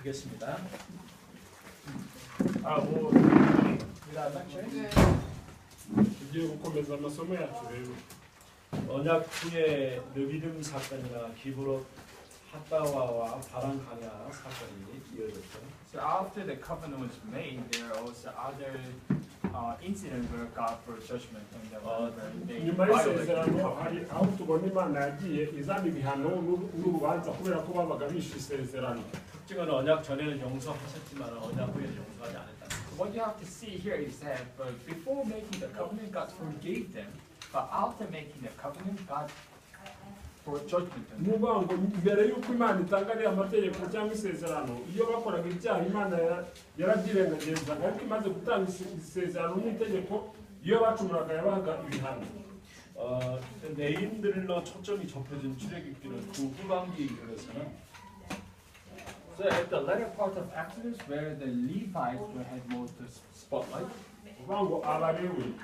하겠습니다. tugiye gukomeza amasomo yacu rero. 언약 후에 느비듬 사건이나 기브롯 핫다와와 바람 강야 사건이 이어졌죠. So after the covenant was made, there are also other incidents where God brought judgment on them. They nyuma violated the y'isezerano covenant. hari aho tubona Imana yagiye izana ibihano n'urubanza kubera ko babaga bishe isezerano. 특징은 언약 전에는 용서하셨지만 언약 후에는 용서하지 않았다. What you have to see here is that before making the covenant, God forgave them, but after making the covenant, God brought judgment on them. Nuvuga ngo mbere y'uko Imana itanga ariya mategeko cyangwa isezerano, iyo bakoraga ibyaha Imana yarabyirengagizaga, ariko imaze gutanga isezerano n'itegeko, iyo bacumuraga yabahaga ibihano. 내인들로 초점이 좁혀진 출애굽기는 그 후반기에 이르러서는 So at the latter part of Exodus, where the Levites had more the spotlight, Nuvuga ngo Abalewi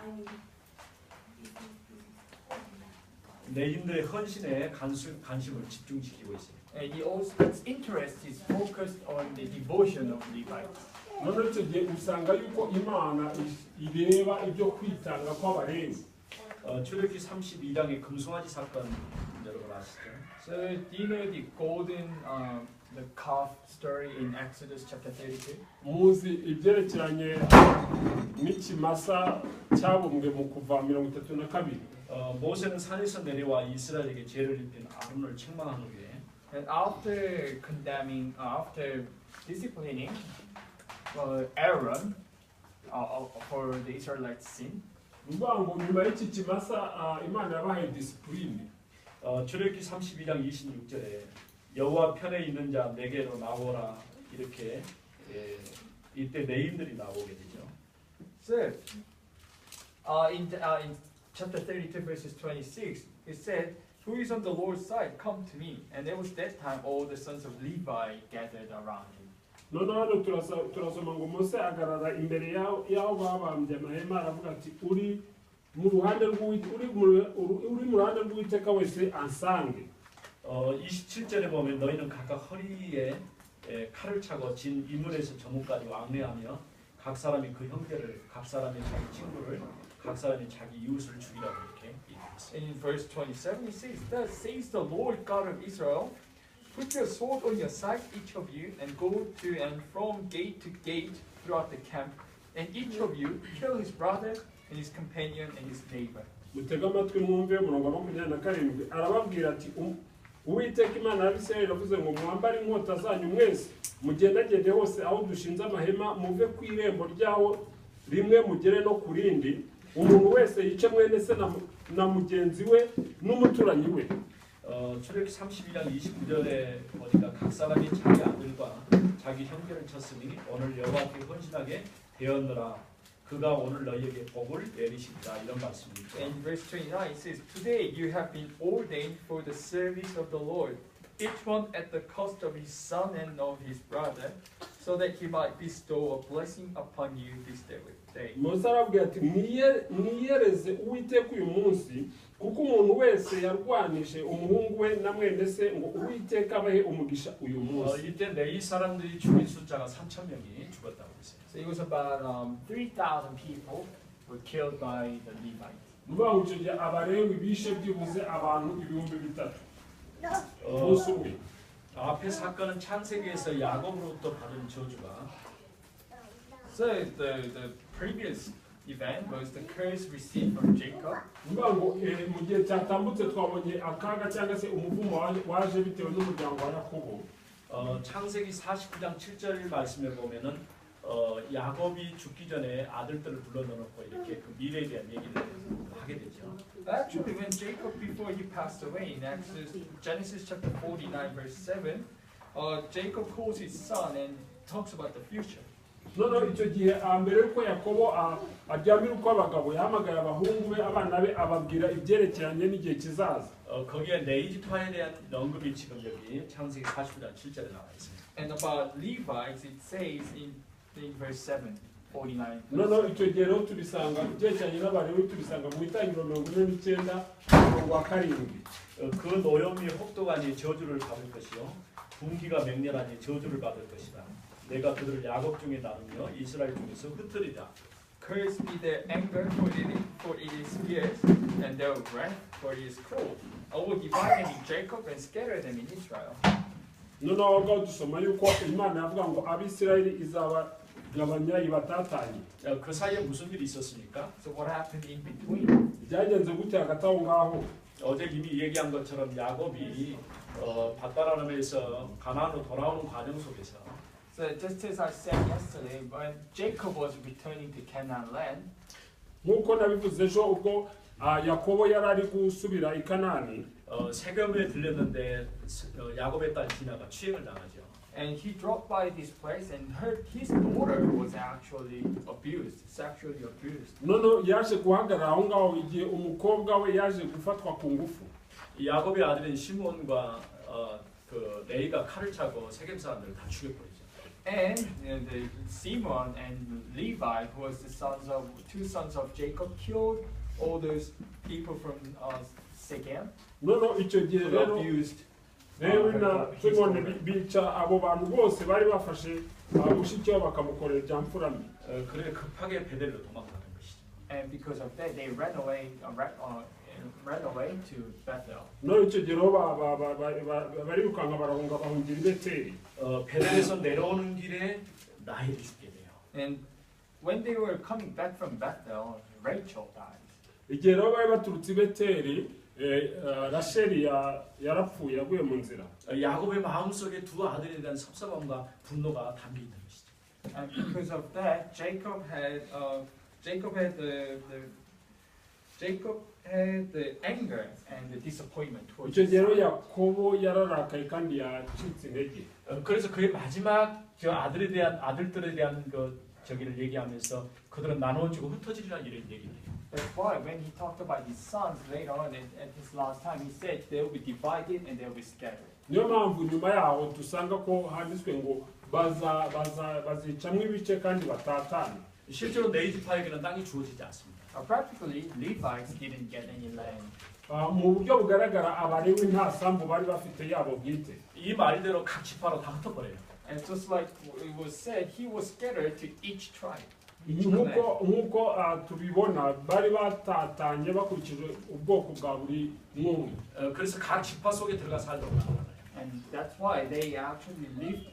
내인들의 헌신에 관심을 집중시키고 있습니다. and its interest is focused on the devotion of Levites. noneho icyo gihe usanga yuko Imana ireba ibyo kwitanga kw'Abalewi. 출애굽기 32장의 금송아지 사건 여러분 아시죠? So do you know the golden the calf story in Exodus chapter 32? muzi ibyerekeranye n'ikimasa cyabumbwe mu kuva 32. 모세는 산에서 내려와 이스라엘에게 죄를 입힌 아론을 책망한 후에 And after condemning, after disciplining Aaron for the Israelites' sin, nuvuga ngo nyuma y'iki kimasa Imana yabahaye disipurine. 출애굽기 32장 26절에 여호와 편에 있는 자 내게로 나오라 이렇게 이때 내인들이 나오게 되죠. So in chapter 32 verses 26, it said, "Who is on the Lord's side? Come to me." And it was that time all the sons of Levi gathered around him. noneho hano turasoma ngo Mose agarara imbere y'aho babambye amahema aravuga ati uri mu ruhande rw'Uwiteka wese ansange. 27절에 보면 너희는 각각 허리에 칼을 차고 진 이물에서 저물까지 왕래하며 각 사람이 그 형제를, 각 사람이 자기 친구를, 각 사람이 자기 이웃을 죽이라고 이렇게 얘기했어요. And in verse 27 it says, "Thus says the Lord God of Israel, put your sword on your side, each of you, and go to and from gate to gate throughout the camp, and each of you kill his brother and his companion and his neighbor." mutega amatwi mwumve umurongo wa 27 arababwira ati Uwiteka Imana y'Abisirayeli avuze ngo mwambare inkota zanyu mwese mugendagende hose aho dushinze amahema muve ku irembo ryawo rimwe mugere no ku rindi umuntu wese yice mwene se na mugenzi we n'umuturanyi we. 출애굽기 32장 29절에 보니까 각 사람이 자기 아들과 자기 형제를 쳤으니 오늘 여호와께 헌신하게 되었노라. 그가 오늘 너희에게 복을 내리시리라 이런 말씀입니다. And verse 29 it says, "Today you have been ordained for the service of the Lord, each one at the cost of his son and of his brother, so that he might bestow a blessing upon you this day." Mose arabwira ati mwiyereze Uwiteka uyu munsi kuko umuntu wese yarwanije umuhungu we na mwene se ngo Uwiteka abahe umugisha uyu munsi. 이때 내이 사람들이 죽인 숫자가 3,000명이 죽었다고 했어요. So it was about 3,000 people were killed by the Levites. nuvuga ngo icyo gihe Abalewi bishe byibuze abantu 3,000 umunsi umwe. 앞에 사건은 창세기에서 야곱으로부터 받은 저주가 So the previous event was the curse received from Jacob. nuvuga ngo mu gihe cyatambutse twabonye akaga cyangwa se umuvumo waje bitewe n'umuryango wa Yakobo. 창세기 49장 7절 말씀에 보면은 야곱이 죽기 전에 아들들을 불러넣고 이렇게 그 미래에 대한 얘기를 하게 되죠. Actually, when Jacob, before he passed away, in Genesis chapter 49, verse 7, Jacob calls his son and talks about the future. noneho icyo gihe mbere y'uko Yakobo aryamira uko abagabo yahamagaye abahungu be abana be ababwira ibyerekeranye n'igihe kizaza. 거기에 레이지파에 대한 언급이 지금 여기 창세기 49장 7절에 나와 있습니다. And about Levites, it says in verse 7, 49. noneho icyo gihe rero tubisanga ibyerekeranye n'Abalewi tubisanga mu itangiriro 49 umurongo wa 7. 그 노염이 혹독하니 저주를 받을 것이요 분기가 맹렬하니 저주를 받을 것이다. 내가 그들을 야곱 중에 나누며 이스라엘 중에서 흩뜨리라. Cursed be their anger, for it is fierce, and their wrath, for it is cruel. I will divide them in Jacob and scatter them in Israel. noneho aho ngaho dusoma yuko imana yavuga ngo abisirayeli izabagabanya ibatatanye. 그 사이에 무슨 일이 있었습니까? So what happened in between? byagenze gute hagati aho ngaho? 어제 이미 얘기한 것처럼 야곱이 밧다라람에서 가나안으로 돌아오는 과정 속에서 So just as I said yesterday, when Jacob was returning to Canaan land, nk'uko nabivuze ejo ubwo yakobo yari ari gusubira i kanani, 세겜에 들렸는데 야곱의 딸 디나가 추행을 당하죠. and he dropped by this place and heard his daughter was actually abused, sexually abused. noneho yaje guhagarara aho ngaho igihe umukobwa we yaje gufatwa ku ngufu. 이 야곱의 아들인 시몬과 그 레이가 칼을 차고 세겜 사람들을 다 죽여버리죠. And the Simon and Levi, who was the two sons of Jacob, killed all those people from Shechem, noneho icyo gihe who rero abused Lewi na Simoni bica abo bantu bose bari bafashe mushiki we bakamukorera ibya mfurami. 그래 급하게 베델로 도망가는 것이죠. and because of that they ran away to Bethel. noneho icyo gihe rero barirukanka barahunga bahungira i beteli. 베델에서 내려오는 길에 라헬이 죽게 돼요. And when they were coming back from Bethel, Rachel died. igihe rero bari baturutse i beteli, rasheli yarapfuye yaguye mu nzira. 야곱의 마음속에 두 아들에 대한 섭섭함과 분노가 담겨 있는 것이죠. And because of that, Jacob had the anger and the disappointment towards icyo his gihe rero son. yakobo yararakaye kandi yacitse intege. 그래서 그의 마지막 저 아들들에 대한 그 저기를 얘기하면서 그들은 나누어지고 흩어지리라 이런 얘기를 해요. That's why when he talked about his sons later on at his last time, he said they will be divided and they will be scattered. niyo mpamvu nyuma yaho dusanga ko handitswe ngo bazicamwo ibice kandi batatane. 실제로 네이지파에게는 땅이 주어지지 않습니다. Practically, Levites didn't get any land. mu buryo bugaragara abalewi nta sambu bari bafite yabo bwite. 이 말대로 각 지파로 다 흩어버려요. And just like it was said, he was scattered to each tribe. nk'uko tubibona bari batatanye bakurikije ubwoko bwa buri mwumwe. 그래서 각 지파 속에 들어가 살도록 하는 And that's why they actually lived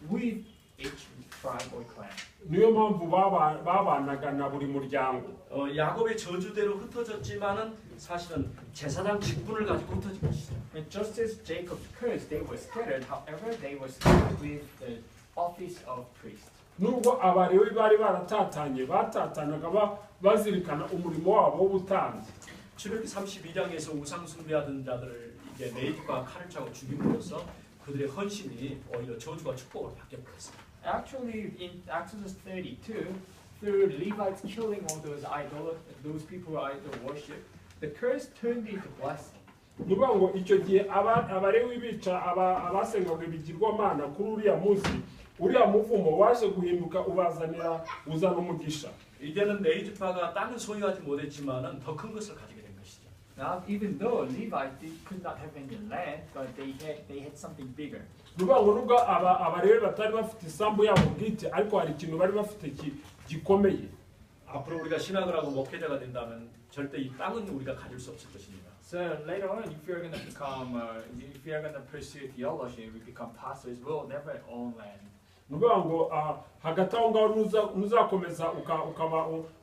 with each tribe or clan. niyo mpamvu babanaga na buri muryango. 야곱의 저주대로 흩어졌지만은 사실은 제사장 직분을 가지고 흩어진 것이죠. And just as Jacob's curse, they were scattered. However, they were scattered with the office of priest. nubwo abalewi bari batatanaga bazirikana umurimo wabo w'ubutambyi. 출애굽기 32장에서 우상 숭배하던 자들을 이제 네이지파가 칼을 차고 죽임으로써 그들의 헌신이 오히려 저주와 축복으로 바뀌어 버렸어요. Actually, in Exodus 32, through Levites killing all those people who idol worship, the curse turned into blessing. nuvuga ngo icyo gihe abalewi bica abasengaga ibigirwamana kuri uriya munsi, uriya muvumo waje guhinduka uzana umugisha. 이제는 네이지파가 땅을 소유하지 못했지만은 더 큰 것을 가지게 된 것이죠. Now, even though Levites could not have any land, but they had something bigger. nuvuga ngo nubwo abalewi batari bafite isambu yabo bwite, ariko hari ikintu bari bafite gikomeye. 앞으로 우리가 신학을 하고 목회자가 된다면 절대 이 땅은 우리가 가질 수 없을 것입니다. So later on, if you're gonna pursue theology, we become pastors, we'll never own land. nuvuga ngo hagati aho ngaho nuzakomeza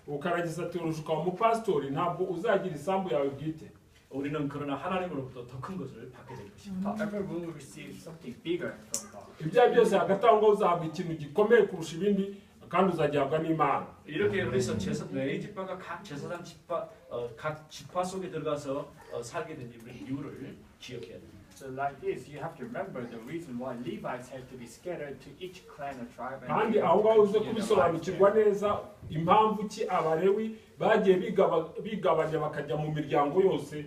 ukaragiza teoloji ukaba umupasitori, ntabwo uzagira isambu yawe bwite. 우리는 그러나 하나님으로부터 더 큰 것을 받게 될 것입니다. However, we will receive something bigger from God. ibyo byose hagati aho ngaho uzahabwa ikintu gikomeye kurusha ibindi kandi uzagihabwa n'Imana. 이렇게 그래서 네이지파가 각 제사장 각 지파 속에 들어가서 살게 된 이유를 기억해야 됩니다. So like this, you have to remember the reason why Levites had to be scattered to each clan or tribe. kandi aho ngaho uze kubisobanukirwa neza impamvu ki abalewi bagiye bigabanya bakajya mu miryango yose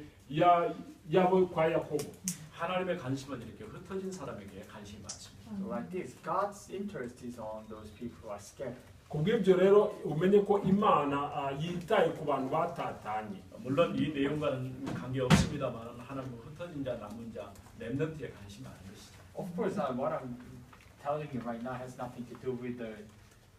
yabo kwa Yakobo. 하나님의 관심은 이렇게 흩어진 사람에게 관심이 많습니다. So like this, God's interest is on those people who are scattered. kubw'ibyo rero umenye ko Imana yitaye ku bantu batatanye. 물론 이 내용과는 관계 없습니다만 하나님은 흩어진 자, 남은 자, 렘넌트에 관심이 많은 것이죠. Of course, what I'm telling you right now has nothing to do with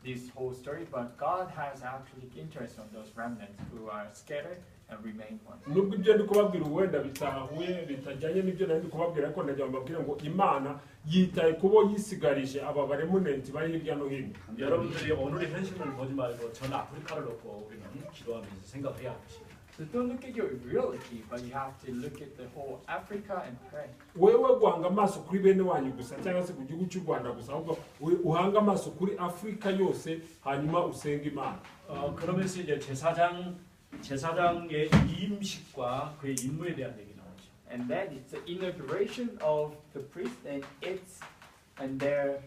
this whole story, but God has actually interest on those remnants who are scattered and remain one. nubwo ibyo ndi kubabwira wenda bitahuye bitajyanye n'ibyo nari kubabwira ko ndagira mbabwire ngo Imana yitaye kubo yisigarije aba baremunenti bari hirya no hino. 여러분들이 오늘의 현실을 보지 말고 전 아프리카를 놓고 우리는 기도하면서 생각을 해야 합니다. So don't look at your reality, but you have to look at the whole Africa and pray. wewe guhanga amaso kuri bene wanyu gusa cyangwa se ku gihugu cy'u Rwanda gusa ahubwo uhanga amaso kuri Afurika yose hanyuma usenga Imana. 그러면서 이제 제사장의 이임식과 그의 임무에 대한 얘기 나오죠. And then it's the inauguration of the priest and their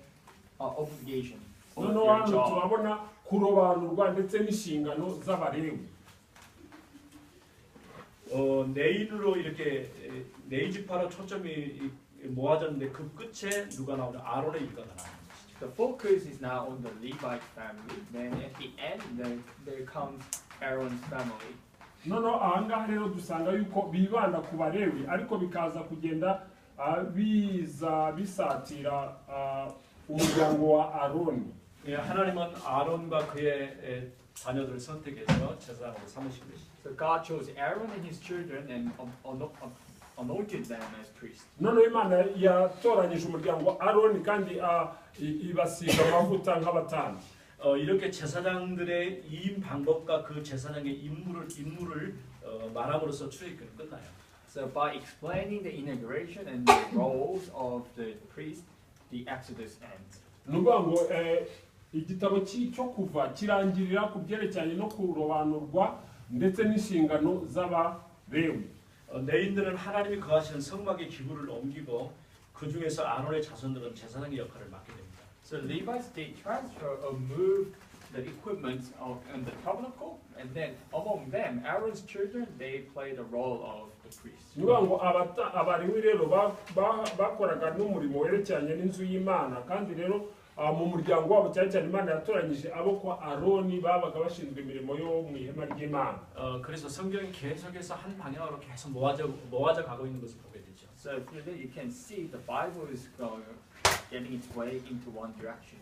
obligation. Or noneho their hano job. turabona kurobanurwa ndetse n'inshingano z'Abalewi. 내인으로 이렇게 네이지파로 초점이 모아졌는데 그 끝에 누가 나오냐? 아론의 일가가 나옵니다. The focus is now on the Levite family. Then at the end, there comes Aaron's family. noneho ahangaha rero dusanga yuko bibanda ku Balewi ariko bikaza kugenda biza bisatira umuryango wa Aroni. 하나님은 아론과 그의 자녀들을 선택해서 제사장으로 삼으신 것이죠. So God chose Aaron and his children and anointed them as priests. noneho Imana yatoranyije umuryango wa Aroni kandi ibasiga amavuta nk'abatambyi. 이렇게 제사장들의 이임 방법과 그 제사장의 임무를 말함으로써 출애굽기는 끝나요. So by explaining the inauguration and the roles of the priest, the Exodus ends. ni ukuvuga ngo igitabo cyo kuva kirangirira ku byerekeranye no kurobanurwa ndetse n'inshingano z'Abalewi. 레인들은 하나님이 거하시는 성막의 기구를 옮기고 그 중에서 아론의 자손들은 제사장의 역할을 맡게 됩니다. So Levites, they transfer or move the equipment on the tabernacle, and then among them, Aaron's children, they play the role of the priests. ni ukuvuga ngo Abalewi rero bakoraga n'umurimo werekeranye n'inzu y'Imana kandi rero mu muryango wabo cyane cyane Imana yatoranyije abo kwa Aroni babaga bashinzwe imirimo yo mu ihema ry'Imana. 그래서 성경이 계속해서 한 방향으로 계속 모아져 가고 있는 것을 보게 되죠. So you can see the Bible is getting its way into one direction.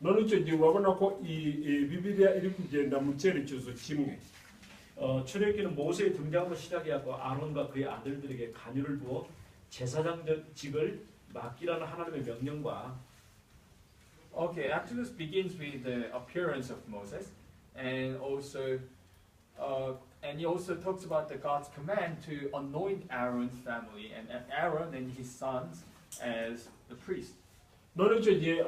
none icyo gihe urabona ko Bibiliya iri kugenda mu cyerekezo kimwe. 출애굽기는 모세의 등장으로 시작해갖고 아론과 그의 아들들에게 간유를 부어 제사장직을 맡기라는 하나님의 명령과 Okay, Exodus begins with the appearance of Moses, and he also talks about the God's command to anoint Aaron's family and Aaron and his sons as the priest. none icyo gihe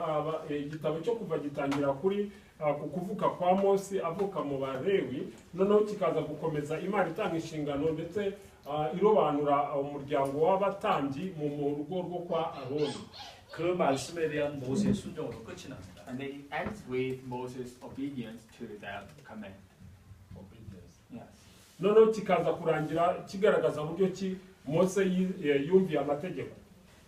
igitabo cyo kuva gitangira kuri ku kuvuka kwa Mose avuka mu Balewi noneho kikaza gukomeza Imana itanga inshingano ndetse irobanura umuryango w'abatambyi mu rugo rwo kwa Aroni. 그 말씀에 대한 모세의 순종으로 끝이 납니다. And then it ends with Moses' obedience to that command. Yes. noneho kikaza kurangira kigaragaza uburyo ki Mose yumviye amategeko.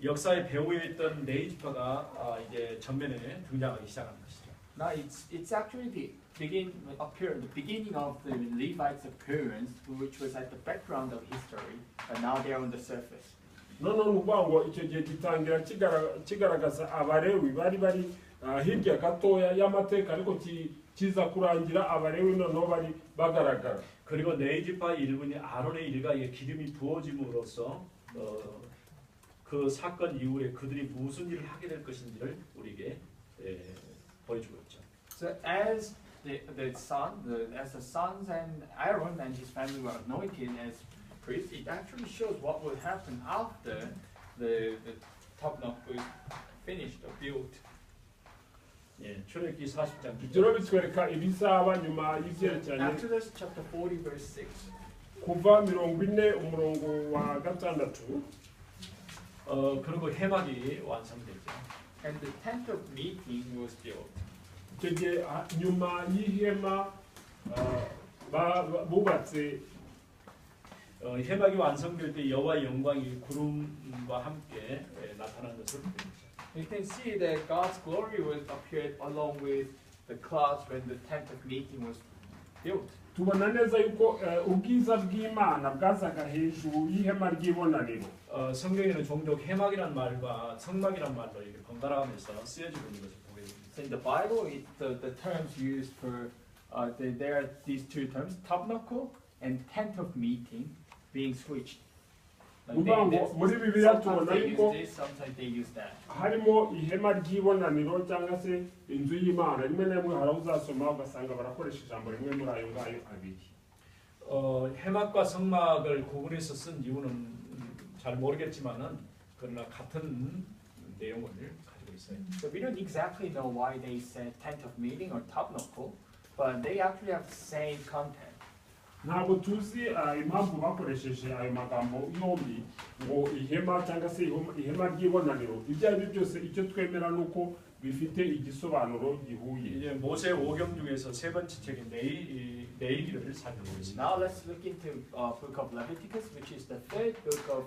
역사의 배후에 있던 네이지파가 이제 전면에 등장하기 시작한 것이죠. Now it's actually the beginning of the Levites' appearance, which was at the background of history, but now they're on the surface. noneho ni ukuvuga ngo icyo gihe gitangira kigaragaza Abalewi bari hirya gatoya y'amateka ariko kiza kurangira Abalewi noneho bari bagaragara. 그리고 네이지파 일군이 아론의 일가에 기름이 부어짐으로써 그 사건 이후에 그들이 무슨 일을 하게 될 것인지를 우리에게 보여주고 있죠. So as the sons and Aaron and his family were anointed as priests, it actually shows what will happen after the tabernacle is finished or built. 출애굽기 40장 ibyo bitwereka ibizaba nyuma y'ibyerekeranye Exodus chapter 40 verse 6. kuva 40 umurongo wa 6. 그리고 해막이 완성됐죠. And the tent of meeting was built. icyo gihe nyuma y'ihema bubatse 해막이 완성될 때 여호와의 영광이 구름과 함께 나타난 것을 보입니다. You can see that God's glory was appeared along with the clouds when the tent of meeting was built. tubona neza yuko ubwiza bw'Imana bwazaga hejuru y'ihema ry'ibonaniro. 성경에는 종종 해막이란 말과 성막이란 말로 이렇게 번갈아가면서 쓰여지고 있는 것을 보게 됩니다. So in the Bible, the terms used for there are these two terms, tabernacle and tent of meeting, being switched. muri Bibiliya sometimes tubona they yuko use this, sometimes they use that. harimo ihema ry'ibonaniro cyangwa se inzu y'Imana. Rimwe na rimwe hari aho uzasoma ugasanga barakoresha ijambo rimwe muri ayo ngayo abiri. 해막과 성막을 구분해서 쓴 이유는 잘 모르겠지만은 그러나 같은 내용을 가지고 있어요. So we don't exactly know why they said tent of meeting or tabernacle, but they actually have the same content. ntabwo tuzi impamvu bakoresheje ayo magambo yombi ngo ihema cyangwa se ihema ry'ibonaniro. Ibyo ari byo byose icyo twemera ni uko bifite igisobanuro gihuye. 이제 모세 5경 중에서 세 번째 책인 레위기를 살펴보겠습니다. Now let's look into book of Leviticus, which is the third book of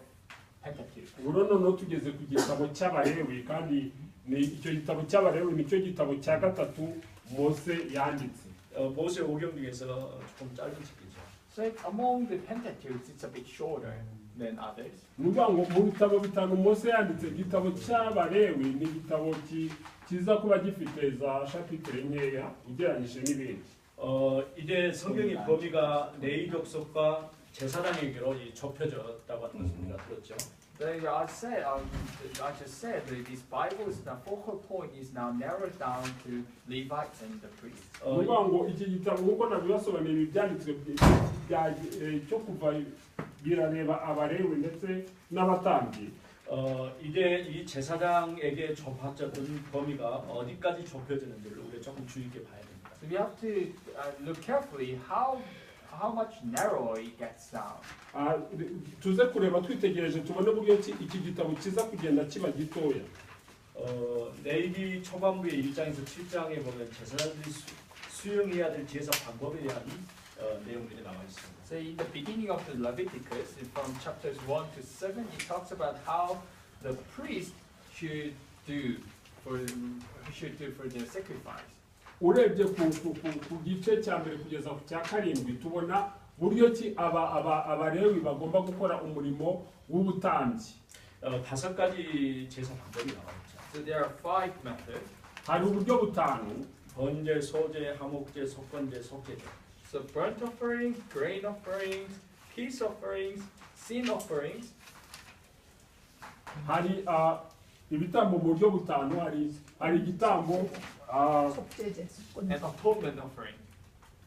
Pentateuch. ubu noneho tugeze ku gitabo cy'Abalewi, kandi icyo gitabo cy'Abalewi nicyo gitabo cya gatatu Mose yanditse. 모세 5경 중에서 조금 짧은 책이죠. So among the Pentateuch, it's a bit shorter than others. ni ukuvuga ngo mu bitabo bitanu Mose yanditse, igitabo cy'Abalewi ni igitabo kiza kuba gifite za shapitire nkeya ugereranyije n'ibindi. 이제 성경의 범위가 레위 족속과 제사장에게로 좁혀졌다고 하는 것을 우리가 들었죠. I just said that this Bible's the focal point is now narrowed down to Levites and the priests. ni ukuvuga ngo iki gitabo nk'uko nabibasobanuriye ibyanditswe cyo kuva birareba Abalewi ndetse n'abatambyi. 이제 이 제사장에게 좁혀졌던 범위가 어디까지 좁혀지는지를 우리가 조금 주의 깊게 봐야 됩니다. So we have to look carefully how much narrower it gets down. tuze kureba twitegereje tubone uburyo iki gitabo kiza kugenda kiba gitoya. 레위기 초반부의 1장에서 7장에 보면 제사장들이 수용해야 될 제사 방법에 대한 내용들이 나와 있습니다. So in the beginning of the Leviticus, from chapters 1 to 7, it talks about how the priest should do for their sacrifice. urebye ku gice cya mbere kugeza ku cya karindwi tubona buryo ki Abalewi bagomba gukora umurimo w'ubutambyi. 5가지 제사 방법이 나와 있죠. So there are 5 methods. hari uburyo butanu: 번제, 소제, 화목제, 속건제, 속제제. So burnt offerings, grain offerings, peace offerings, sin offerings. hari ibitambo mu buryo butanu. hari igitambo And atonement offering.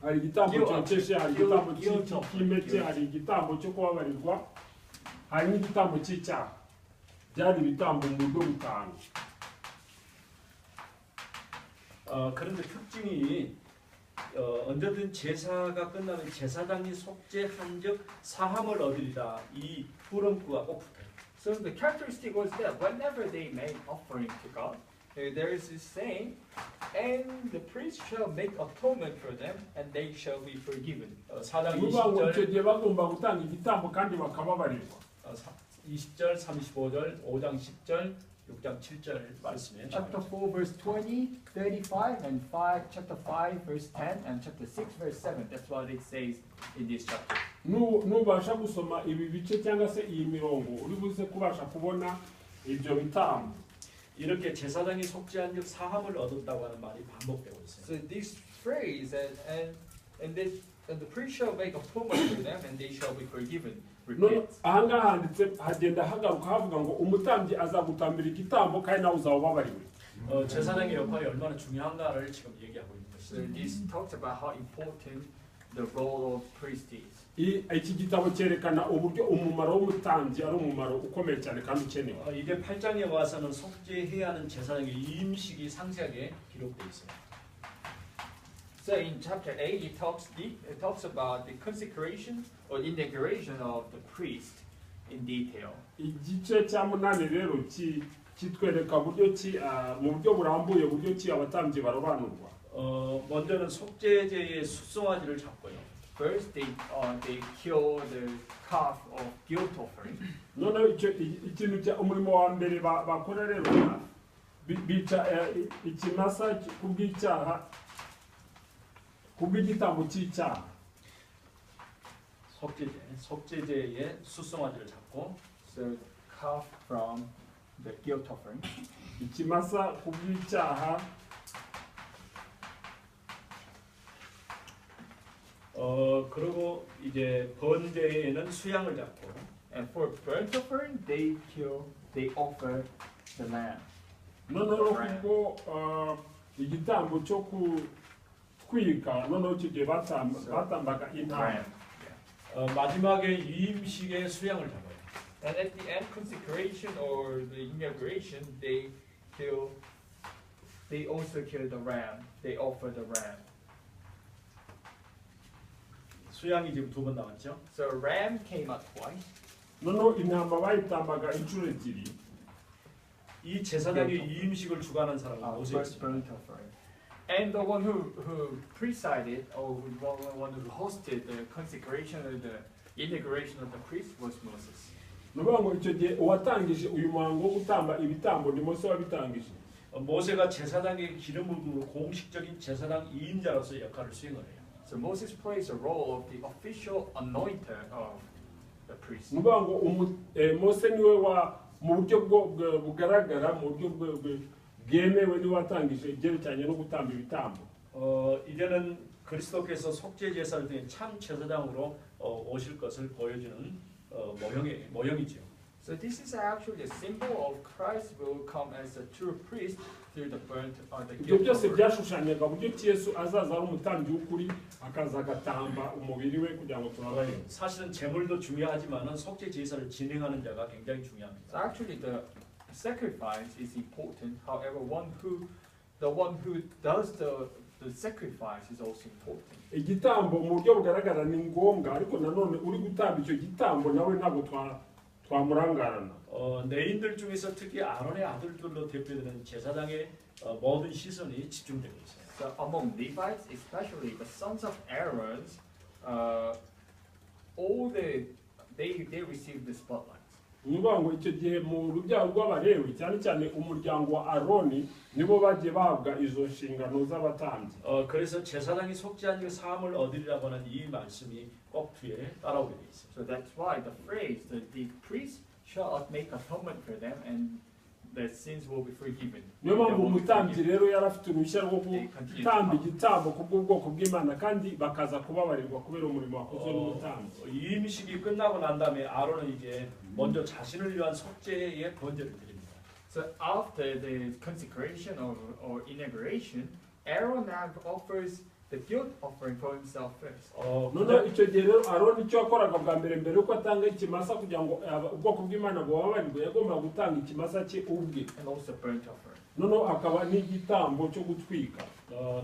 hari igitambo cyokeshe, hari igitambo cy'impeke, hari igitambo cyo kubabarirwa, hari n'igitambo cy'icyaha. byari ibitambo mu buryo butanu. 그런데 특징이 언제든 제사가 끝나면 제사장이 속죄한 적 사함을 얻으리라, 이 후렴구가 꼭 붙어요. So the characteristic was that whenever they made offering to God, there is this saying, and the priest shall make atonement for them, and they shall be forgiven. 4장 nuvuga ngo icyo 20절, gihe bagomba gutanga igitambo kandi bakababarirwa. 20절, 35절, 5장 10절, 6장 7절 말씀에 Chapter 4 verse 20, 35, and chapter 5 verse 10, and chapter 6 verse 7. That's what it says in this chapter. nubasha gusoma ibi bice cyangwa se iyi mirongo uri buze kubasha kubona ibyo bitambo. 이렇게 제사장이 속죄한 적 사함을 얻었다고 하는 말이 반복되고 있어요. So this phrase, and the priest shall make atonement for them, and they shall be forgiven. none ahangaha handitse hagenda hagaruka havuga ngo umutambyi azagutambira igitambo kandi nawe uzaba ubabariwe. 제사장의 역할이 얼마나 중요한가를 지금 얘기하고 있는 So 것이죠. this talks about how important the role of priest is. iki gitabo cyerekana uburyo umumaro w'umutambyi ari umumaro ukomeye cyane kandi ukenewe. 이제 8장에 와서는 속죄해야 하는 제사장의 임식이 상세하게 기록되어 있어요. So in chapter 8, it talks about the consecration or inauguration of the priest in detail. igice cya munani rero kitwereka buryo ki mu buryo burambuye buryo ki abatambyi barobanurwa. 먼저는 속죄제의 숙성화지를 잡고요. First, they kill the calf of guilt offering. noneho ikintu cya umurimo wa mbere bakora rero bica ikimasa kubw'icyaha kubw'igitambo cy'icyaha. 속죄제의 수송아지를 잡고 So calf from the guilt offering. ikimasa kubw'icyaha, 그리고 이제 번제에는 수양을 잡고 And for burnt offering, they offer the lamb. noneho kubwo igitambo cyo kutwika, noneho icyo gihe batambaga intama. Ram. 마지막에 유임식의 수양을 잡아요. And at the end, consecration or the inauguration, they also kill the ram. They offer the ram. 수양이 지금 2번 나왔죠. So ram came out twice. noneho intama bayitambaga inshuro ebyiri. 이 제사장의 유임식을 주관한 사람은 First 모세였습니다. burnt offering. And the one who presided or the one who hosted the consecration or the inauguration of the priest was Moses. nuvuga ngo icyo gihe uwatangije uyu muhango wo gutamba ibitambo ni Mose wabitangije. 모세가 제사장의 기름을 부어 공식적인 제사장 이임자로서 역할을 수행을 해요. So Moses plays a role of the official anointer of the priest. nuvuga ngo Mose niwe mu buryo bugaragara, mu buryo bwemewe niwe watangije ibyerekeranye no gutamba ibitambo. 이제는 그리스도께서 속죄 제사를 통해 참 제사장으로 오실 것을 보여주는 모형이죠. So this is actually a symbol of Christ will come as a true priest through the burnt or the ibyo guilt byose offering. byashushanyaga uburyo ki Yesu azaza ari umutambyi w'ukuri, akaza agatamba umubiri we kugira ngo tubabarire. 사실은 제물도 중요하지만은 속죄 제사를 진행하는 자가 굉장히 So 중요합니다. actually the sacrifice is important. However, the one who does the sacrifice is also important. igitambo mu buryo bugaragara ni ngombwa, ariko nanone uri gutamba icyo gitambo nawe ntabwo twamurangarana. 내인들 중에서 특히 아론의 아들들로 대표되는 제사장의 모든 시선이 집중되고 있어요. So among Levites, especially the sons of Aaron, they receive the spotlight. nuvuga ngo icyo gihe mu rubyaro rw'Abalewi, cyane cyane umuryango wa Aroni, nibo bagiye bahabwa izo nshingano z'abatambyi. 그래서 제사장이 속죄한 그 사함을 얻으리라고 하는 이 말씀이 꼭 뒤에 따라오게 돼 있어요. So that's why the phrase that the priest shall make atonement for them and their sins will be forgiven. niyo mpamvu umutambyi rero yari afite uruhushya rwo gutamba igitambo kubw'ubwoko bw'Imana, kandi bakaza kubabarirwa kubera umurimo wakozwe n'umutambyi. 이 임식이 끝나고 난 다음에 아론은 이제 먼저 자신을 위한 속죄의 번제를 드립니다. So after the consecration or inauguration, Aaron now offers the guilt offering for himself first. noneho icyo gihe rero Aroni icyo yakoraga bwa mbere yuko atanga ikimasa kugira ngo ubwoko bw'Imana bubabarirwe, yagombaga gutanga ikimasa cye ubwe, And also burnt offering. noneho akaba n'igitambo cyo gutwika.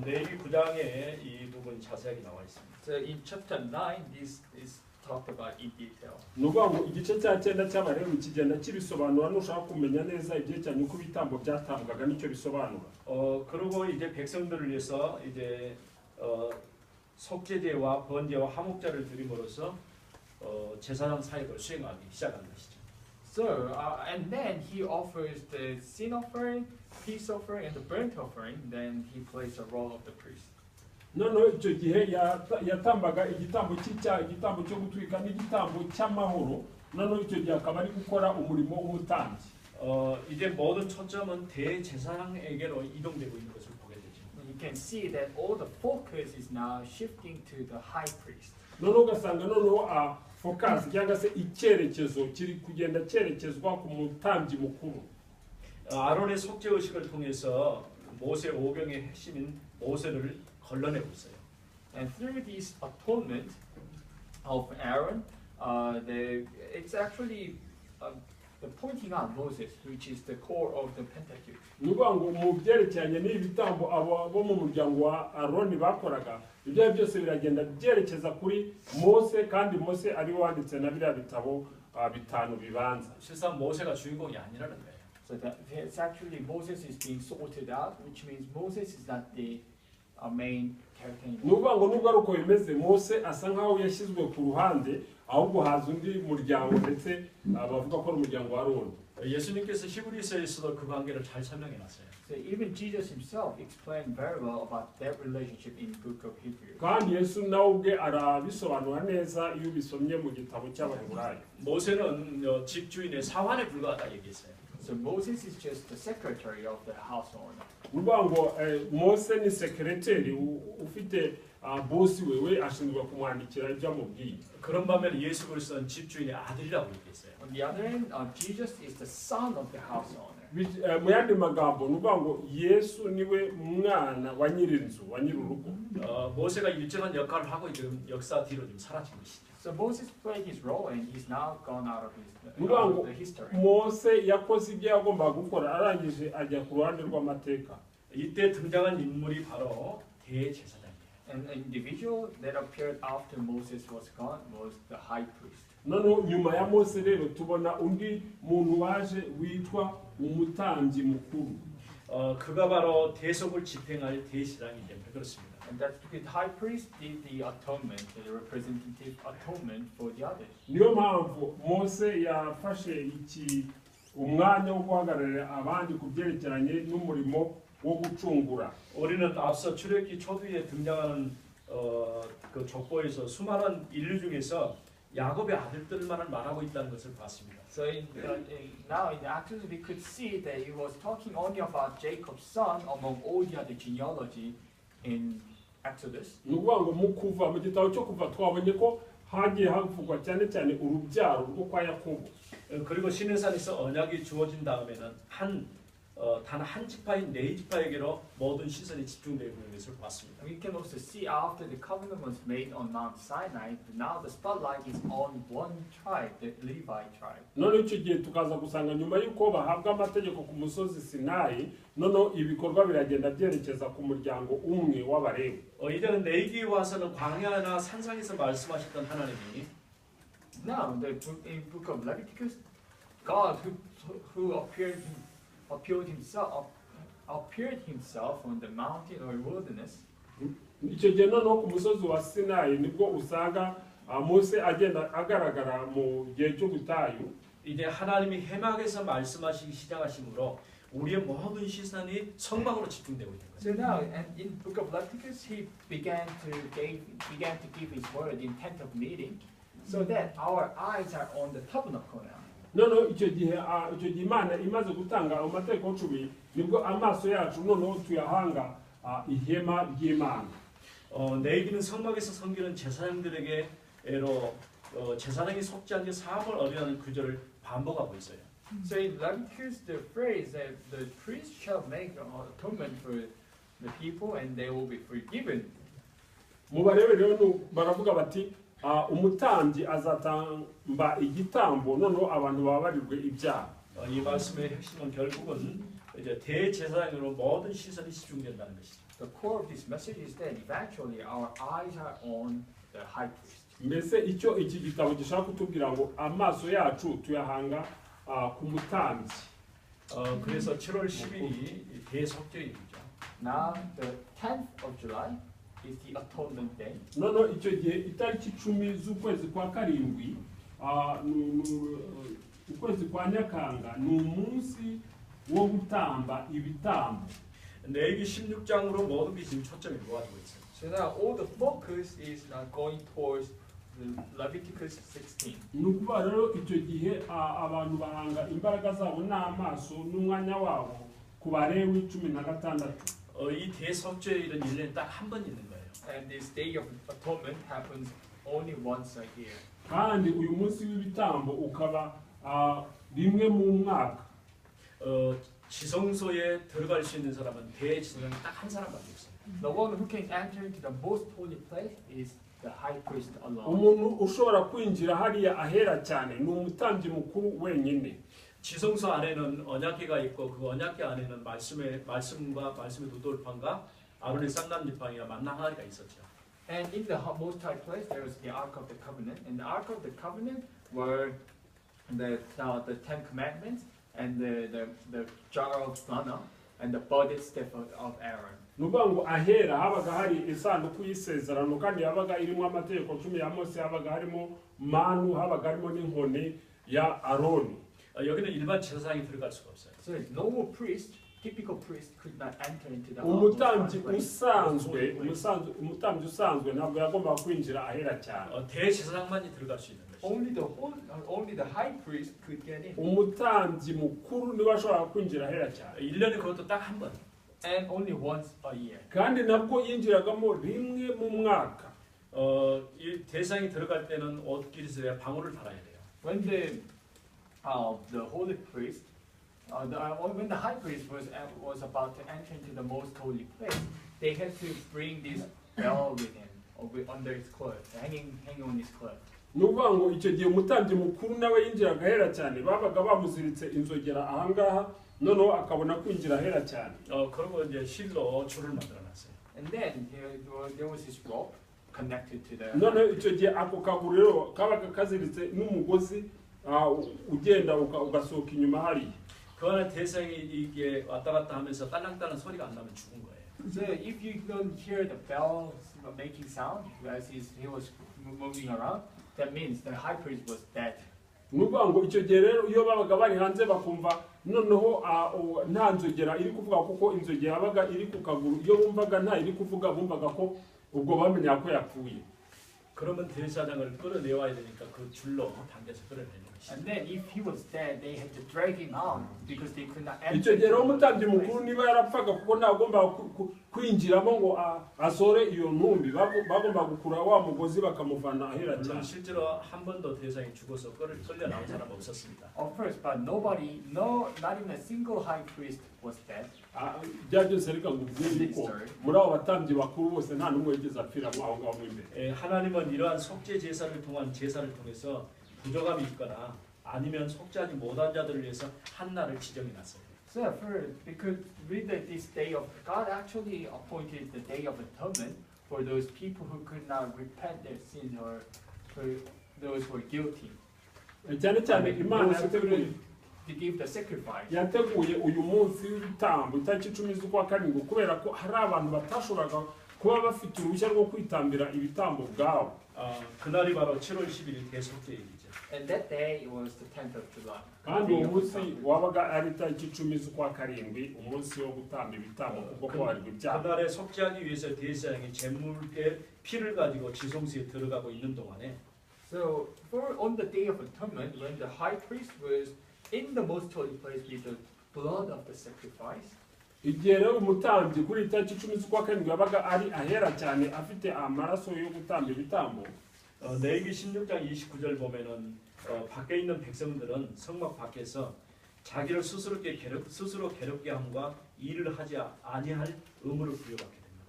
레위 9장에 이 부분 자세하게 나와 있습니다. So in chapter 9, this is talked about in detail. ni ukuvuga ngo igice cya 9 cy'Abalewi kigenda kibisobanura, nushaka kumenya neza ibyerekeranye uko ibitambo byatambwaga nicyo bisobanura. 그리고 이제 백성들을 위해서 이제 속죄제와 번제와 화목제를 드림으로써 제사장 사역을 수행하기 시작한 것이죠. So, and then he offers the sin offering, peace offering, and the burnt offering. Then he plays the role of the priest. noneho icyo gihe yatambaga igitambo cy'icyaha, igitambo cyo gutwika n'igitambo cy'amahoro, noneho icyo gihe akaba ari gukora umurimo w'umutambyi. 이제 모든 초점은 대제사장에게로 이동되고 있는 것을 보게 되죠. You can see that all the focus is now shifting to the high priest. noneho ugasanga noneho focus cyangwa se icyerekezo kiri kugenda cyerekezwa ku mutambyi mukuru. 아론의 속죄 의식을 통해서 모세 오병의 핵심인 모세를 걸러내고 있어요. And through this atonement of Aaron, it's actually the pointing out Moses, which is the core of the Pentateuch. ni ukuvuga ngo mu byerekeranye n'ibitambo abo mu muryango wa Aroni bakoraga, ibyo byose biragenda byerekeza kuri Mose, kandi Mose ari we wanditse na biriya bitabo bitanu bibanza. 실상 모세가 주인공이 아니라는 거예요. So that it's actually Moses is being sorted out, which means Moses is not the main character ni anymore. ukuvuga ngo nubwo ari uko bimeze, Mose asa nkaho yashyizwe ku ruhande, ahubwo haza undi muryango, ndetse bavuga ko ari umuryango wa Aroni. 예수님께서 히브리서에서도 그 관계를 잘 설명해 놨어요. So even Jesus himself explained very well about that relationship in the book of Hebrews. kandi yesu nawe ubwe arabisobanura neza iyo ubisomye mu gitabo cy'abaheburayo. 모세는 집주인의 사환에 불과하다 얘기했어요. So Moses is just the secretary of the house owner. uvuga ngo mose ni sekereteri ufite bosi wewe ashinzwe kumwandikira ibyo amubwiye. 그런 반면에 예수 그리스도는 집주인의 아들이라고 얘기했어요. On the other hand, Jesus is the son of the house owner. mu yandi magambo ni ukuvuga ngo yesu niwe mwana wa nyir'inzu wa nyir'urugo. 모세가 일정한 역할을 하고 지금 역사 뒤로 좀 사라진 것이죠. So Moses played his role and he's now gone out of the history. mose yakoze ibyo yagombaga gukora arangije ajya ku ruhande rw'amateka. 이때 등장한 인물이 바로 대제사장이에요. An individual that appeared after Moses was gone was the high priest. noneho nyuma ya mose rero tubona undi muntu waje witwa umutambyi mukuru. 그가 바로 대속을 집행할 대제사장이기 때문에 그렇습니다. And that's because the high priest did the atonement, the representative atonement for the others. niyo mpamvu mose yafashe umwanya wo guhagararira abandi ku byerekeranye n'umurimo wo gucungura. 우리는 앞서 출애굽기 초두에 등장하는 그 족보에서 수많은 인류 중에서 야곱의 아들들만을 말하고 있다는 것을 봤습니다. So now in Exodus we could see that he was talking only about Jacob's son among all the other genealogy in Exodus. ni ukuvuga ngo mu kuva mu gitabo cyo kuva twabonye ko hagiye havugwa cyane cyane urubyaro rwo kwa yakobo. 그리고 시내산에서 언약이 주어진 다음에는 단 한 지파인 네 지파에게로 모든 시선이 집중되고 있는 것을 봤습니다. We can also see after the covenant was made on Mount Sinai, now the spotlight is on one tribe, the Levi tribe. none icyo gihe tukaza gusanga nyuma y'uko bahabwa amategeko ku musozi Sinayi, noneho ibikorwa biragenda byerekeza ku muryango umwe w'Abalewi. 이제는 레위기에 와서는 광야나 산상에서 말씀하셨던 하나님이 Now in book of Leviticus, God who appeared himself on the mountain or wilderness. icyo gihe noneho ku musozi wa Sinayi nibwo usanga mose agenda agaragara mu gihe cyo gutayu. 이제 하나님이 해막에서 말씀하시기 시작하심으로 우리의 모든 시선이 성막으로 집중되고 있는 거예요. So now, and in book of Leviticus, he began to give his word in tent of meeting, so that our eyes are on the tabernacle now. noneho icyo gihe Imana imaze gutanga amategeko 10 nibwo amaso yacu noneho tuyahanga ihema ry'Imana. 레위기는 성막에서 섬기는 제사장들에게로 제사장이 속지 않게 사함을 어리하는 구절을 반복하고 있어요. So in Leviticus, the phrase that the priest shall make atonement for the people and they will be forgiven. mubarebe rero baravuga bati umutambyi azatamba igitambo noneho abantu babarirwe ibyaha. 이 말씀의 핵심은 결국은 이제 대제사장으로 모든 시선이 집중된다는 것이죠. The core of this message is that eventually our eyes are on the high priest. mbese icyo iki gitabo gishaka kutubwira ngo amaso yacu tuyahanga ku mutambyi. 그래서 7월 10일이 대속죄일이죠. Now the 10th of July is the atonement day. noneho icyo gihe itariki 10 z'ukwezi kwa karindwi ukwezi kwa Nyakanga ni umunsi wo gutamba ibitambo. 레위기 16장으로 모든 게 지금 초점이 모아지고 있어요. So now all the focus is now going towards Leviticus 16. ni ukuvuga rero icyo gihe abantu bahanga imbaraga zabo n'amaso n'umwanya wabo ku Balewi 16. 이 대속죄일은 1년에 딱 한 번 있는 거예요. And this day of atonement happens only once a year. kandi uyu munsi w'ibitambo ukaba rimwe mu mwaka. 지성소에 들어갈 수 있는 사람은 대제사장이 딱 한 사람밖에 없어요. The one who can enter into the most holy place is the high priest alone. umuntu ushobora kwinjira hariya ahera cyane ni umutambyi mukuru wenyine. 지성소 안에는 언약궤가 있고 그 언약궤 안에는 말씀과 말씀의 두돌판과 아론의 쌍남지팡이와 만나가리가 있었죠. And in the most high place there was the Ark of the Covenant, and the Ark of the Covenant were the Ten Commandments and the jar of manna and the budded staff of Aaron. nuvuga ngo ahera habaga hari isanduku y'isezerano kandi habaga irimo amategeko 10 ya Mose, habaga harimo manu, habaga harimo n'inkoni ya Aroni. 여기는 일반 제사장이 들어갈 수가 없어요. So normal priest, typical priest could not enter into the most umutambyi holy place. umutambyi usanzwe ntabwo yagombaga kwinjira ahera cyane. 대제사장만이 들어갈 수 있는 것이죠. Only the high priest could get in. umutambyi mukuru niwe ashobora kwinjira ahera cyane. 1년에 그것도 딱 한 번. And only once a year. kandi nabwo yinjiragamo rimwe mu mwaka. 이 대상이 들어갈 때는 옷깃에 방울을 달아야 돼요. When the holy priest, when the high priest was about to enter into the most holy place, they had to bring this bell with him, under his cloth, hanging on his cloth. ni ukuvuga ngo icyo gihe umutambyi mukuru nawe yinjiraga ahera cyane babaga bamuziritse inzogera ahangaha noneho akabona kwinjira ahera cyane. 그리고 이제 실로 줄을 만들어놨어요. And then there was this rope connected to the. noneho icyo gihe ako kaguru rero kabaga kaziritse n'umugozi ugenda ugasohoka inyuma hariya. 그 안에 대상이 이게 왔다 갔다 하면서 딸랑딸랑 소리가 안 나면 죽은 거예요. So if you don't hear the bell making sound as he was moving around, that means the high priest was dead. ni ukuvuga ngo icyo gihe rero iyo babaga bari hanze bakumva noneho nta nzogera iri kuvuga kuko inzogera yabaga iri ku kaguru iyo bumvaga nta iri kuvuga bumvaga ko ubwo bamenya ko yapfuye. 그러면 대제사장을 끌어내와야 되니까 그 줄로 당겨서 끌어내는 것이죠. And then if he was dead, they had to drag him out because they could not enter. icyo gihe rero umutambyi into the mukuru place. niba yarapfaga kuko ntagomba kwinjiramo ngo asore iyo ntumbi bagomba gukura wa mugozi bakamuvana ahera 물론 cyane. 실제로 한 번도 대상이 죽어서 끌려 나온 사람 없었습니다. Of course, but nobody, no, not even a single high priest was dead. bya byose reka ngubwire ko muri abo batambyi bakuru bose nta n'umwe wigeze apfiramo aho ngaho mo imbere. 하나님은 이러한 속죄 제사를 통한 제사를 통해서 부족함이 있거나 아니면 속죄하지 못한 자들을 위해서 한 날을 지정해 놨어요. So first, because with this day of God actually appointed the day of atonement for those people who could not repent their sins or for those who are guilty. cyane cyane imana Those who yateguye couldn't to give the sacrifice. yateguye uyu munsi w'ibitambo itariki 10 z'ukwa karindwi kubera ko hari abantu batashoboraga kuba bafite uruhushya rwo kwitambira ibitambo ubwabo. 그날이 바로 7월 11일 대속죄일이죠. And that day was the 10th of July. kandi uwo munsi wabaga ari itariki 10 z'ukwa karindwi umunsi wo gutamba ibitambo kubwo kubarirwa ibyaha. 그날에 속죄하기 위해서 대제사장이 제물의 피를 가지고 지성소에 들어가고 있는 동안에 So on the day of atonement, when the high priest was in the most holy place with the blood of the sacrifice, igihe rero umutambyi kuri itariki 10 z'ukwa karindwi yabaga ari ahera cyane afite amaraso yo gutamba ibitambo. 레위기 16장 29절 보면은 밖에 있는 백성들은 성막 밖에서 자기를 스스로 괴롭게 함과 일을 하지 아니할 의무를 부여받게 됩니다.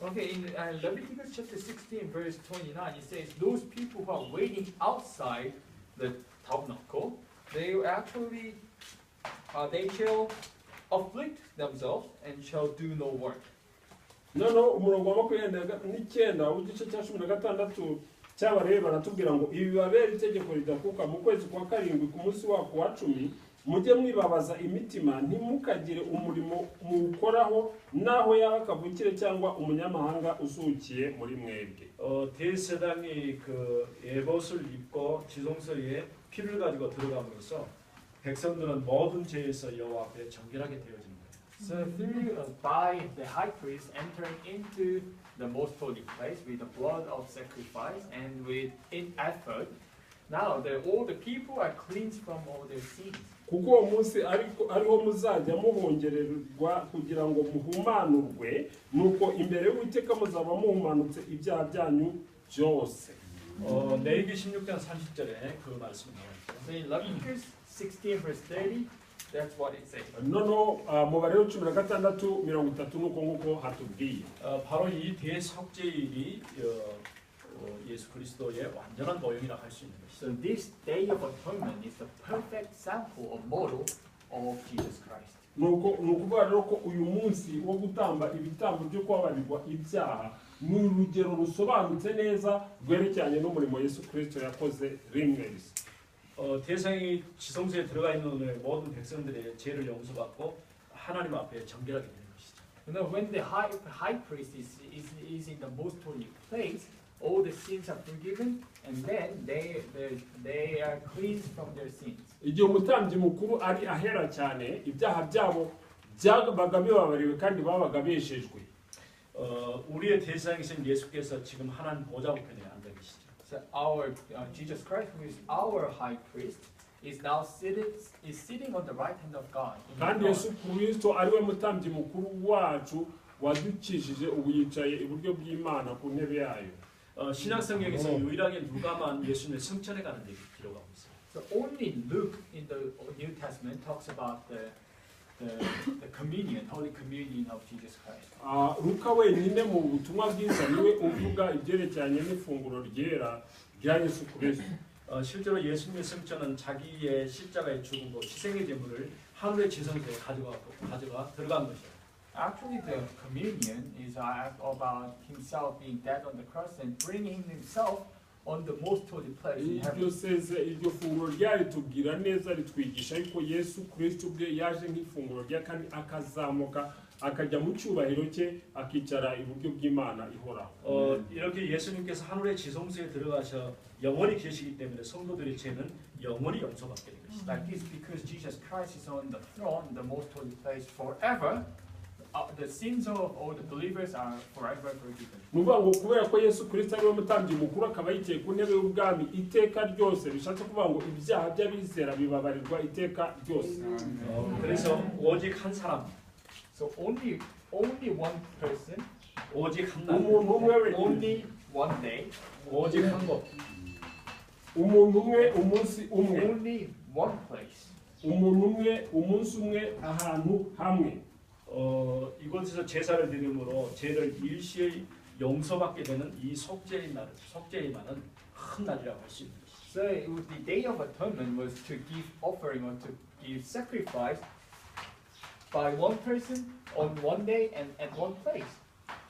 okay, in Leviticus chapter 16, verse 29, it says, those people who are waiting outside the tabernacle, they actually, they shall afflict themselves and shall do no work. noneho umurongo wa 29 w'igice cya 16 cy'abareba baratubwira ngo ibi bibabera itegeko ridakuka mu kwezi kwa karindwi ku munsi wako wa 10 mujye mwibabaza imitima ntimukagire umurimo muwukoraho naho yaba kavukire cyangwa umunyamahanga usukiye muri mwebwe. 대제사장이 그 예봇을 입고 지성소에 피를 가지고 들어감으로써 백성들은 모든 죄에서 여호와 앞에 정결하게 되어지는 거예요. So by the high priest entering into the most holy place with the blood of sacrifice and with effort, now all the people are cleansed from all their sins. kuko uwo munsi ariho muzajya muhongererwa kugira ngo muhumanurwe nuko imbere y'Uwiteka muzaba muhumanutse ibyaha byanyu byose. 레위기 16장 30절에 그 말씀이 나와있죠. So in Leviticus 16 verse 30, that's what it says. noneho mubare wa 16:30 nuko nguko hatubwiye. 바로 이 대속죄일이 예수 그리스도의 완전한 모형이라 할 수 있는 것이죠. So this day of atonement is the perfect sample or model of Jesus Christ. nuko ukuvuga rero ko uyu munsi wo gutamba ibitambo byo kubabarirwa ibyaha ni urugero rusobanutse neza rwerekeranye n'umurimo Yesu Kristo yakoze rimwe risa. 대상이 지성소에 들어가 있는 오늘 모든 백성들의 죄를 용서받고 하나님 앞에 정결하게 되는 것이죠. You know, when the high priest is in the most holy place, all the sins are forgiven, and then they are cleansed from their sins. igihe umutambyi mukuru ari ahera cyane ibyaha byabo byabaga bibabariwe kandi babaga beshejwe. 우리의 대상이신 예수께서 지금 하나님 보좌 우편에 앉아 계시죠. So our Jesus Christ, who is our high priest, is now sitting on the right hand of God. kandi Yesu Kristo ariwe mutambyi mukuru wacu wadukijije ubu yicaye iburyo bw'Imana ku ntebe yayo. 신약 성경에서 유일하게 누가만 예수님의 승천에 가는 얘기 기록하고 있어요. So only Luke in the New Testament talks about the communion, Holy Communion of Jesus Christ. Luka wenyine mu butumwa bwiza niwe uvuga ibyerekeranye n'ifunguro ryera rya Yesu Kristo. 실제로 예수님의 승천은 자기의 십자가의 죽음과 희생의 제물을 하늘의 지성소에 가져가 들어간 것이에요. Actually, the communion is about himself being dead on the cross and bringing himself on the most holy place in heaven. iryo funguro ryari tubwira neza ritwigisha yuko Yesu Kristo ubwe yaje nk'ifunguro rya kandi akazamuka akajya mu cyubahiro cye akicara iburyo bw'Imana ihoraho. 이렇게 예수님께서 하늘의 지성소에 들어가셔 영원히 계시기 때문에 성도들의 죄는 영원히 용서받게 된 것이다. Like this, because Jesus Christ is on the throne, the most holy place forever. The sins of all the believers are forever forgiven. nuvuga ngo kubera ko Yesu Kristo ariwe mutambyi mukuru akaba yicaye ku ntebe y'ubwami iteka ryose bishatse kuvuga ngo ibyaha by'abizera bibabarirwa iteka ryose. 그래서 오직 한 사람, So only one person, 오직 한 날, umuntu umwe wenyine, only one day, 오직 한 곳, umuntu umwe umunsi umwe, only one place. umuntu umwe umunsi umwe ahantu hamwe. 이곳에서 제사를 드림으로 죄를 일시에 용서받게 되는 이 속죄의 날은 큰 날이라고 할 수 있는 것이죠. So the Day of Atonement was to give offering or to give sacrifice by one person on one day and at one place.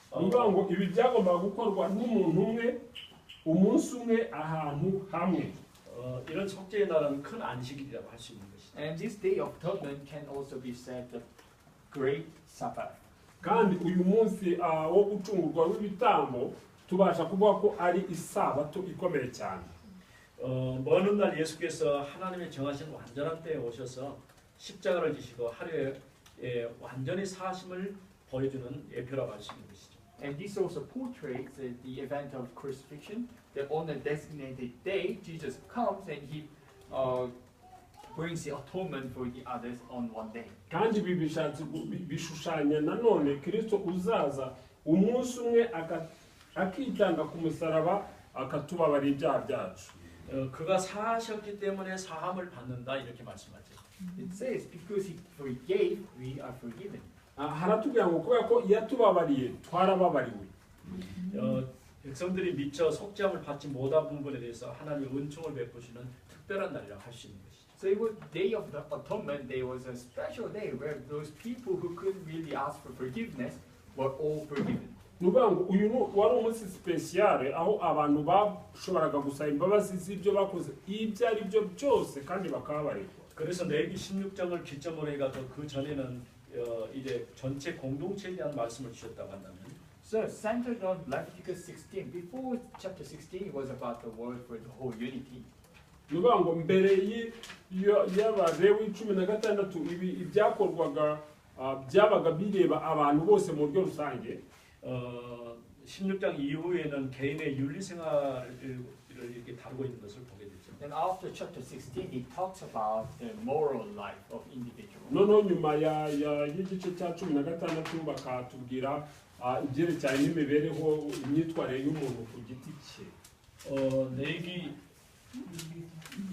nuvuga ngo ibi byagombaga gukorwa n'umuntu umwe umunsi umwe ahantu hamwe. 이런 속죄의 날은 큰 안식일이라고 할 수 있는 것이죠. And this Day of Atonement can also be said the Great Sabbath. kandi uyu munsi wo gucungurwa w'ibitambo tubasha kuvuga ko ari isabato ikomeye cyane. 먼 훗날 예수께서 하나님의 정하신 완전한 때에 오셔서 십자가를 지시고 하루에 완전히 사심을 보여주는 예표라고 할 수 있는 것이죠. And this also portrays the event of crucifixion, that on a designated day Jesus comes and he brings the atonement for the others on one day. kandi ibi bishushanya nanone Kristo uzaza umunsi umwe akitanga ku musaraba akatubabarira ibyaha byacu. 그가 사하셨기 때문에 사함을 받는다 이렇게 말씀하죠. It says because he forgave, we are forgiven. haratubwira ngo kubera ko yatubabariye twarababariwe. 백성들이 미처 속죄함을 받지 못한 부분에 대해서 하나님의 은총을 베푸시는 특별한 날이라고 할 수 있는 것이죠. So it was Day of the Atonement. There was a special day where those people who couldn't really ask for forgiveness were all forgiven. nuvuga ngo uyu wari umunsi sipesiyare aho abantu bashoboraga gusaba imbabazi z'ibyo bakoze ibyo ari byo byose kandi bakababarirwa. 그래서 레위기 16장을 기점으로 해가지고 그 전에는 이제 전체 공동체에 대한 말씀을 주셨다고 한다면. So centered on Leviticus 16. Before chapter 16, it was about the word for the whole unity. nuvuga ngo mbere y'Abalewi 16 ibi ibyakorwaga byabaga bireba abantu bose mu buryo rusange. 16장 이후에는 개인의 윤리 생활을 이렇게 다루고 있는 것을 보게 되죠. Then after chapter 16, it talks about the moral life of individuals. noneho nyuma y'igice cya 16 bakatubwira ibyerekeranye n'imibereho imyitwarire y'umuntu ku giti cye. 레위기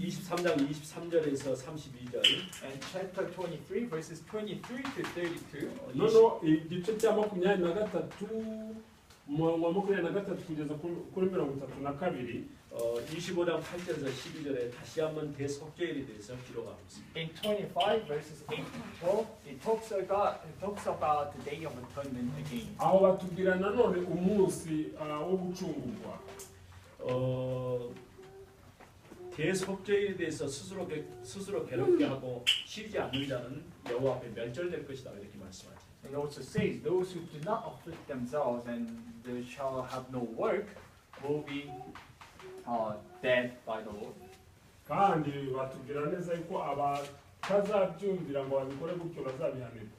23장 23절에서 32절. And chapter 23, verses 23 to 32. noneho igice cya 23 mu 23 kugeza kuri 32 25장 8절에서 12절에 다시 한번 대속죄일에 대해서 기록하고 있습니다. In 25 verses 8 to 12, it talks about the Day of Atonement again. aho batubwira nanone umunsi wo gucungurwa. 대속죄에 대해서 스스로 괴롭게 하고 쉬지 않는 자는 여호와 앞에 멸절될 것이다 이렇게 말씀하죠. It also says those who do not afflict themselves and they shall have no work will be dead by the Lord. kandi batubwira neza yuko abatazabyumvira ngo babikore gutyo bazabihanirwa.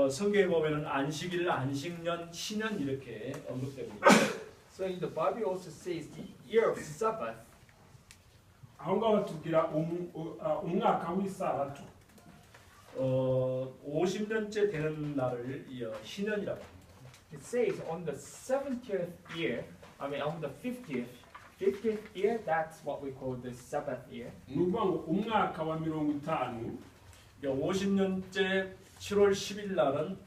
성경에 보면은 안식일, 안식년, 신년 이렇게 언급되고 있어요. So in the Bible also says the year of Sabbath. aho ngaho batubwira umwaka w'isabato. 50년째 되는 날을 신년이라고 합니다. It says on the 70th year, on the 50th year, that's what we call the Sabbath year. ni ukuvuga ngo umwaka wa 50 50년째 7월 10일 날은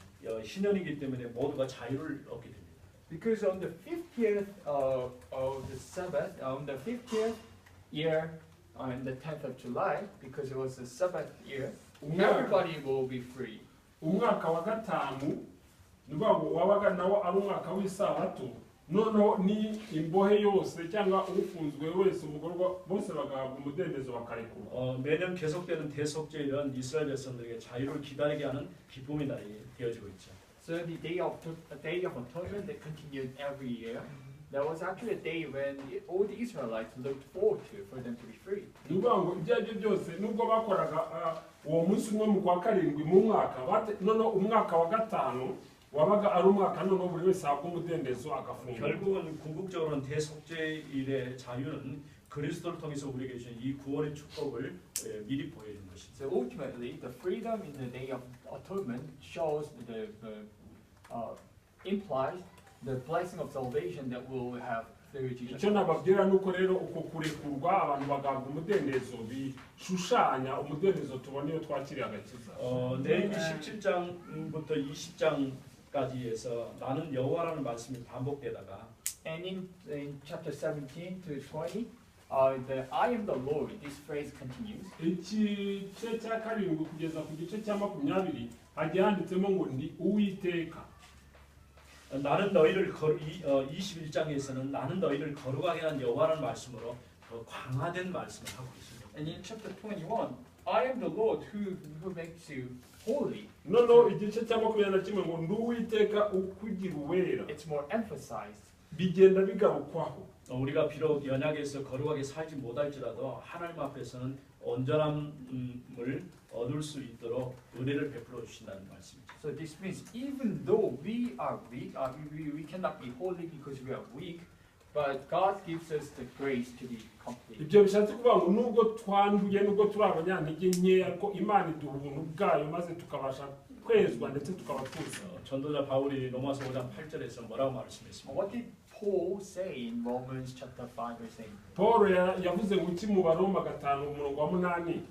신년이기 때문에 모두가 자유를 얻게 됩니다. Because on the 50th of the Sabbath, on the 50th year, on the 10th of July, because it was the Sabbath year, everybody will be free. umwaka wa gatanu ni ukuvuga ngo wabaga nawo ari umwaka w'isabato, noneho ni imbohe yose cyangwa ufunzwe wese umugorwa bose bagahabwa umudendezo bakarekurwa. 매년 계속되는 대속죄일은 이스라엘 백성들에게 자유를 기다리게 하는 기쁨의 날이 되어지고 있죠. So the Day of Atonement that continued every year, that was actually a day when all the Israelites looked forward to for them to be free. ni ukuvuga ngo ibyo ari byo byose nubwo bakoraga uwo munsi umwe mu kwa karindwi mu mwaka, noneho umwaka wa gatanu wabaga ari umwaka noneho buri wese ahabwa umudendezo agafungwa. 결국은 궁극적으로는 대속죄일의 자유는 그리스도를 통해서 우리에게 주신 이 구원의 축복을 미리 보여주는 것이죠. So ultimately, the freedom in the Day of Atonement shows implies the blessing of salvation that we will have through Jesus. icyo nababwira nuko rero uko kurekurwa abantu bagahabwa umudendezo bishushanya umudendezo tubona iyo twakiriye agakiza. 내일기 17장부터 20장까지에서 나는 여호와라는 말씀이 반복되다가 And in chapter 17 to 20, the I am the Lord, this phrase continues. igice cya karindwi kugeza ku gice cya 20 hagiye handitsemo ngo ndi uwiteka. 나는 너희를 21장에서는 나는 너희를 거룩하게 한 여호와라는 말씀으로 더 강화된 말씀을 하고 있습니다. And in chapter 21, I am the Lord who makes you holy. noneho igice cya 21 ngo ndi uwiteka ukugira uwera. It's more emphasized. bigenda bigarukwaho. 우리가 비록 연약해서 거룩하게 살지 못할지라도 하나님 앞에서는 온전함을 얻을 수 있도록 은혜를 베풀어 주신다는 말씀이죠. So this means even though we are weak, we cannot be holy because we are weak, but God gives us the grace to be complete. ibyo bishatse kuvuga ngo nubwo twanduye nubwo turi abanyantege nkeya ariko Imana iduha ubuntu bwayo maze tukabasha kwezwa ndetse tukaba tuza. 전도자 바울이 로마서 5장 8절에서 뭐라고 말씀했습니까? What did Paul say in Romans chapter 5 verse 8? Paul yavuze ngo iki mu Baroma 5:8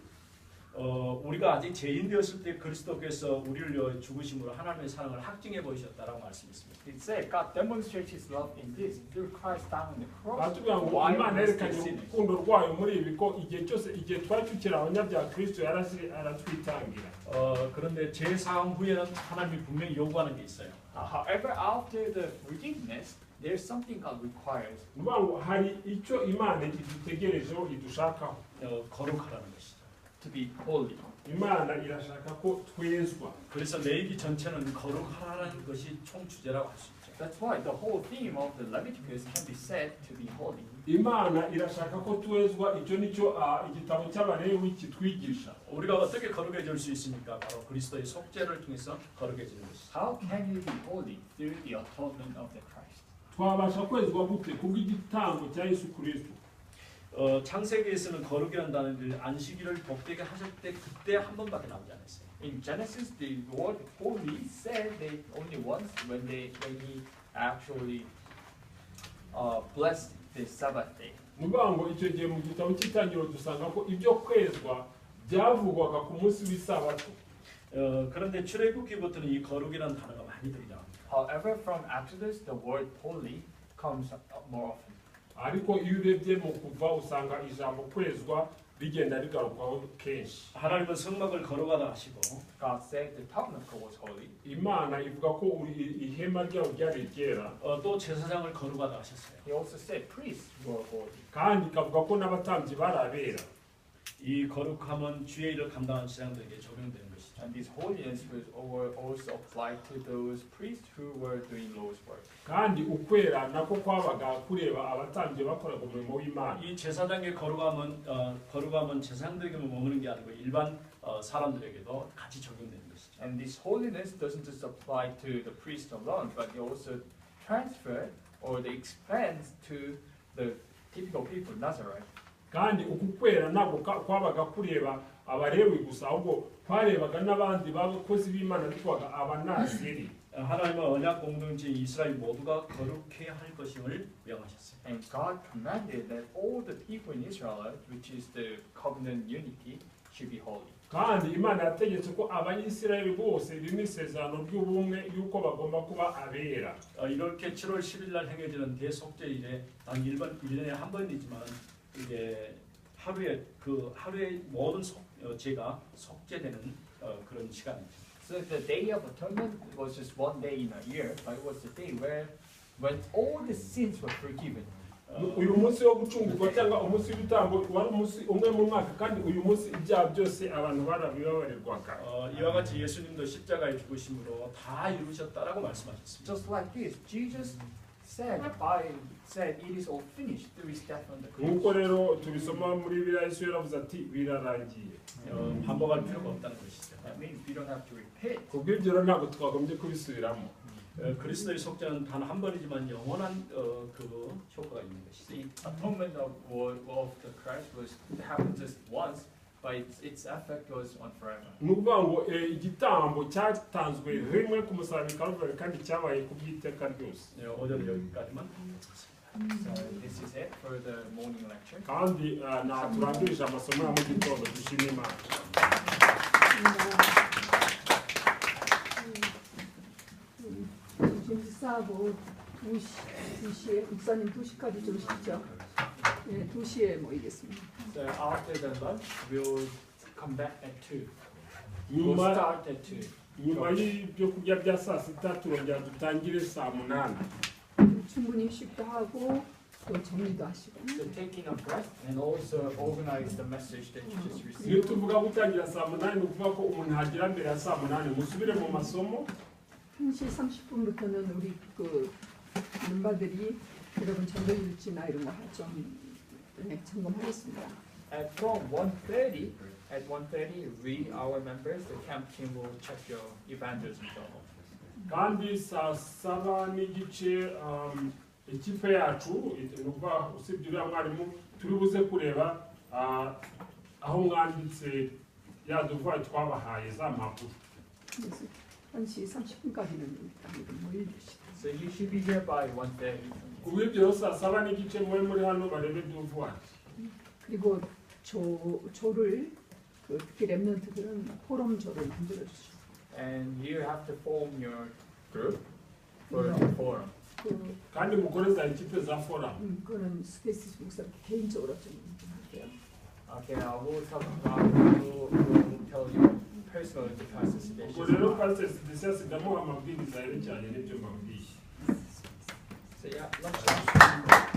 우리가 아직 죄인 되었을 때 그리스도께서 우리를 위하여 죽으심으로 하나님의 사랑을 확증해 보이셨다라고 말씀했습니다. It said God demonstrates His love in this through Christ down on the cross. batubwira ngo While Imana we were yerekanye still sinners. urukundo rwayo muri ibi ko igihe cyose igihe twari tukiri abanyabyaha Kristo aratwitangira. 그런데 제 사함 후에는 하나님이 분명히 요구하는 게 있어요. However, after the forgiveness, there's something God requires. nuvuga ngo hari icyo Imana idutegerejeho idushakaho. 거룩하라는 것이죠. To be holy. Imana irashaka ko twezwa. 그래서 레위기 전체는 거룩하라는 것이 총 주제라고 할 수 있죠. That's why the whole theme of the Leviticus can be said to be holy. Imana irashaka ko twezwa. icyo nicyo igitabo cy'Abalewi kitwigisha. 우리가 어떻게 거룩해질 수 있습니까? 바로 그리스도의 속죄를 통해서 거룩해지는 것이죠. How can you be holy through the atonement of the Christ? twabasha kwezwa gute? kubw'igitambo cya Yesu Kristo. 창세기에서는 거룩이라는 단어를 안식일을 복되게 하실 때 그때 한 번밖에 나오지 않았어요. In Genesis, the word holy said they only once when he actually blessed the Sabbath day. nuvuga ngo icyo gihe mu gitabo cy'itangiriro dusanga ko ibyo kwezwa byavugwaga ku munsi w'isabato. 그런데 출애굽기부터는 이 거룩이라는 단어가 많이 등장합니다. However, from Exodus, the word holy comes up more often. ariko iyo urebye mu kuva usanga ijambo kwezwa rigenda rigarukwaho kenshi. 하나님은 성막을 거룩하다 하시고 God said the tabernacle was holy. Imana ivuga ko ihema ryawo ryari ryera. 또 제사장을 거룩하다 하셨어요. He also said priests were holy. kandi ikavuga ko n'abatambyi bari abera. 이 거룩함은 주의 일을 감당한 제사장들에게 적용되는 것이죠. And this holiness was also applied to those priests who were doing Lord's work. kandi ukwera nako kwabaga kureba abatambyi bakoraga umurimo w'Imana. 이 제사장의 거룩함은 제사장들에게만 머무는 게 아니고 일반 사람들에게도 같이 적용되는 것이죠. And this holiness doesn't just apply to the priest alone, but it also transfer or the expands to the typical people of Nazareth. kandi ukukwera nako kwabaga kureba abalewi gusa ahubwo kwarebaga n'abandi bakozi b'Imana bitwaga abanaziri. 하나님은 언약 공동체 이스라엘 모두가 거룩해야 할 것임을 명하셨어요. And God commanded that all the people in Israel, which is the covenant unity, should be holy. kandi Imana yategetse ko abayisirayeli bose b'isezerano ry'ubumwe yuko bagomba kuba abera. 이렇게 7월 10일 날 행해지는 대속죄일에 단 1년에 한 번이지만 이게 하루에 모든 죄가 속죄되는 그런 시간이죠. So the Day of Atonement was just one day in a year, but it was the day when all the sins were forgiven. uyu munsi wo gucungurwa cyangwa umunsi w'ibitambo wari umunsi umwe mu mwaka kandi uyu munsi ibyaha byose abantu barabibabarirwaga. 이와 같이 예수님도 십자가에 죽으심으로 다 이루셨다라고 말씀하셨습니다. Just like this, Jesus said, it is all finished through his death on the nk'uko cross. rero tubisoma muri Bibiliya Yesu yaravuze ati birarangiye. 반복할 필요가 없다는 것이죠. That means we don't have to repeat. kubw'ibyo rero ntabwo twagombye kubisubiramo. 그리스도의 속죄는 단 한 번이지만 영원한 그 효과가 있는 것이죠. The atonement of the Christ happened just once, but its effect goes on forever. ni ukuvuga ngo igitambo cyatanzwe rimwe ku musaraba i Kalvari kandi cyabaye ku bw'iteka ryose. 오늘 여기까지만. So this is it for the morning lecture. kandi turangirije amasomo ya mu gitondo dushima Imana. 집사하고 2시에 목사님 2시까지 좀 쉬죠. 네, 2시에 모이겠습니다. So after the lunch, we'll come back at 2. We'll nyuma start at 2. nyuma y'ibyo kurya bya saa sita turongera dutangire saa munani. 충분히 쉬기도 하고 또 정리도 하시고. So taking a breath and also organize the message that you just iyo received. tuvuga gutangira saa munani ni ukuvuga ko umuntu hagira mbere ya saa munani musubire mu masomo. 1시 30분부터는 우리 그 멤버들이 여러분 전도일지나 이런 거 좀 점검하겠습니다. From 1:30, at 1:30, we, our members, the camp team will check your evangelism journal. kandi saa saba n'igice ikipe yacu ni ukuvuga usibye uriya mwarimu turi buze kureba aho mwanditse ya devoir twabahaye za mpapuro. 그래서 1시 30분까지는 모여주시죠. So you should be here by 1:30. ku bw'ibyo saa saba n'igice mube muri hano barebe devoir. 그리고 조를 그 특히 랩런트들은 포럼조를 만들어 주시죠. And you have to form your group for the forum. 그 kandi mukore za ikipe za forum. 그거는 스테이시 목사 개인적으로 좀 할게요. Okay, now we'll tell you personally to Pastor ubwo Sidesha. rero pastor Sidesha ndamuha amabwiriza yerekeranye n'ibyo mbabwiye. So yeah, lunch.